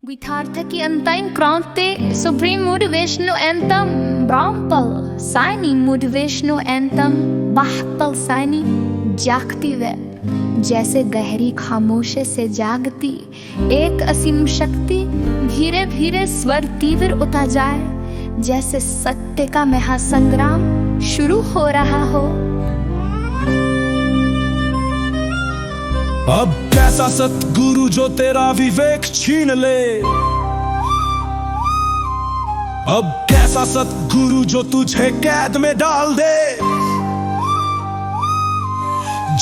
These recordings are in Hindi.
Guitartaki antain krante supreme motivational anthem Brampal Sani motivational anthem Bahpal Sani जागती वे जैसे गहरी खामोशी से जागती एक असीम शक्ति धीरे धीरे स्वर तीव्र उठा जाए जैसे सत्य का महासंग्राम शुरू हो रहा हो। अब कैसा सतगुरु जो तेरा विवेक छीन ले, अब कैसा सतगुरु जो तुझे कैद में डाल दे,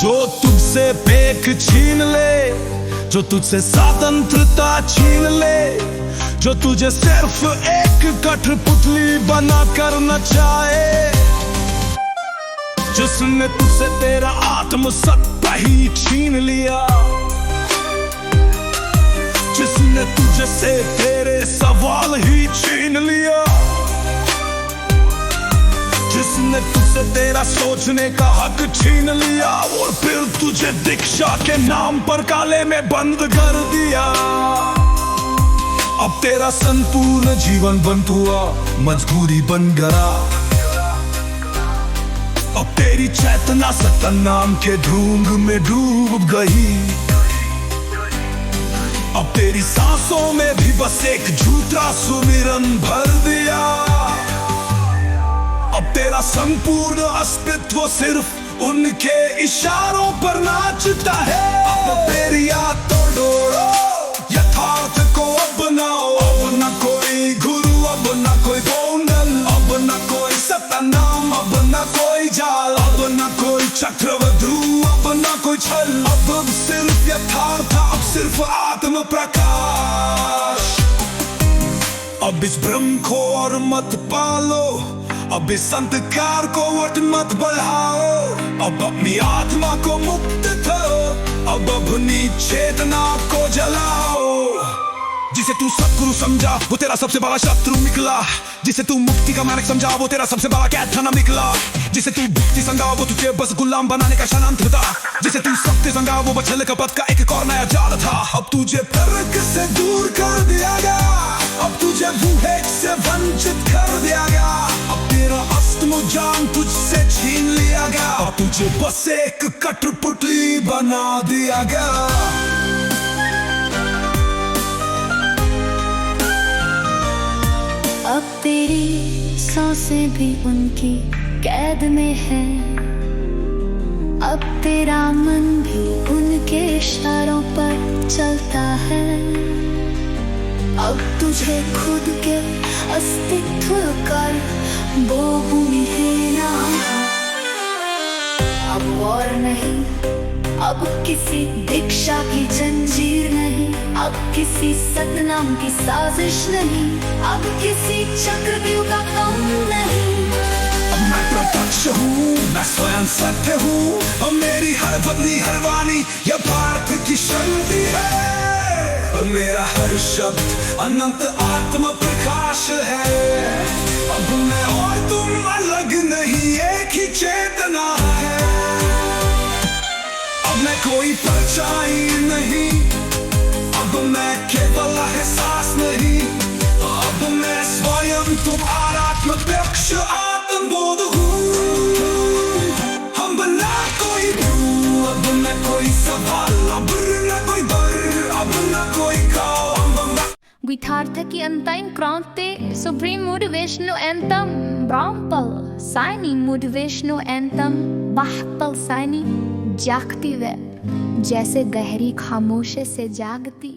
जो तुझसे पेख छीन ले, जो तुझसे स्वतंत्रता छीन ले, जो तुझे सिर्फ एक कठपुतली बना कर नचाए, जिसने तुझसे तेरा आत्मसत्ता ही छीन लिया, जिसने तुझे से तेरे सवाल ही छीन लिया, जिसने तुझसे तेरा सोचने का हक छीन लिया और फिर तुझे दीक्षा के नाम पर काले में बंद कर दिया। अब तेरा संपूर्ण जीवन बंद हुआ, मजबूरी बन गया। अब तेरी चेतना सत्ता नाम के ढूंढ में डूब गई। अब तेरी सांसों में भी बस एक झूठा सुमिरन भर दिया। अब तेरा संपूर्ण अस्तित्व सिर्फ उनके इशारों पर नाचता है। अब तेरी याद तो डोरो, यथार्थ को अपनाओ। अब न कोई गुरु, अब न कोई गोंडल, अब न कोई सतनाम, अब न कोई जाल, अब न कोई चक्रवधु, अब न कोई छल। अब सिर्फ यथार्थ, अब सिर्फ आत्म प्रकाश। अब इस भ्रम को और मत पालो, अब इस अंधकार को और मत बढ़ाओ। अब अपनी आत्मा को मुक्त करो, अब अपनी चेतना को जलाओ। जिसे तू सतगुरु समझा वो तेरा सबसे बड़ा शत्रु निकला, जिसे तू मुक्ति का मार्ग समझा वो तेरा सबसे बड़ा कैद निकला, जिसे तू भक्ति समझा वो तुझे बस गुलाम बनाने का षड्यंत्र था, जिसे तू सत्य समझा वो बचल कपट का एक और नया जाल था। अब तुझे फर्क से दूर कर दिया गया, अब तुझे विवेक से वंचित कर दिया गया। अब तेरा अस्तित्व जान तुझसे छीन लिया गया, अब तुझे बस एक कठपुतली बना दिया गया। अब तेरी सांसें भी उनकी कैद में है, अब तेरा मन भी उनके इशारों पर चलता है। अब तुझे खुद के अस्तित्व कर वो भूमिहीना, अब और नहीं, अब किसी दीक्षा की जंजीर नहीं, अब किसी सतनाम की साजिश नहीं, अब किसी चक्रव्यूह का काम नहीं। अब मैं प्रत्यक्ष हूँ, मैं स्वयं सत्य हूँ, अब मेरी हर बदली हर वाणी यह भारत की शक्ति है। अब मेरा हर शब्द अनंत आत्म प्रकाश है। अब मैं और तुम अलग नहीं, एक ही चेतना है। अब मैं कोई परछाई नहीं, अब मैं केवल एहसास नहीं, अब मैं स्वयं तुम्हारा आत्मप्रत्यक्ष आत्मबोध हूँ। हम ना कोई भू, अब न कोई सवाल, अब न कोई डर, अब न कोई काव। Guitartaki antain krante supreme motivational anthem Brampal Sani motivational anthem Bahpal Sani जागती वे जैसे गहरी खामोशी से जागती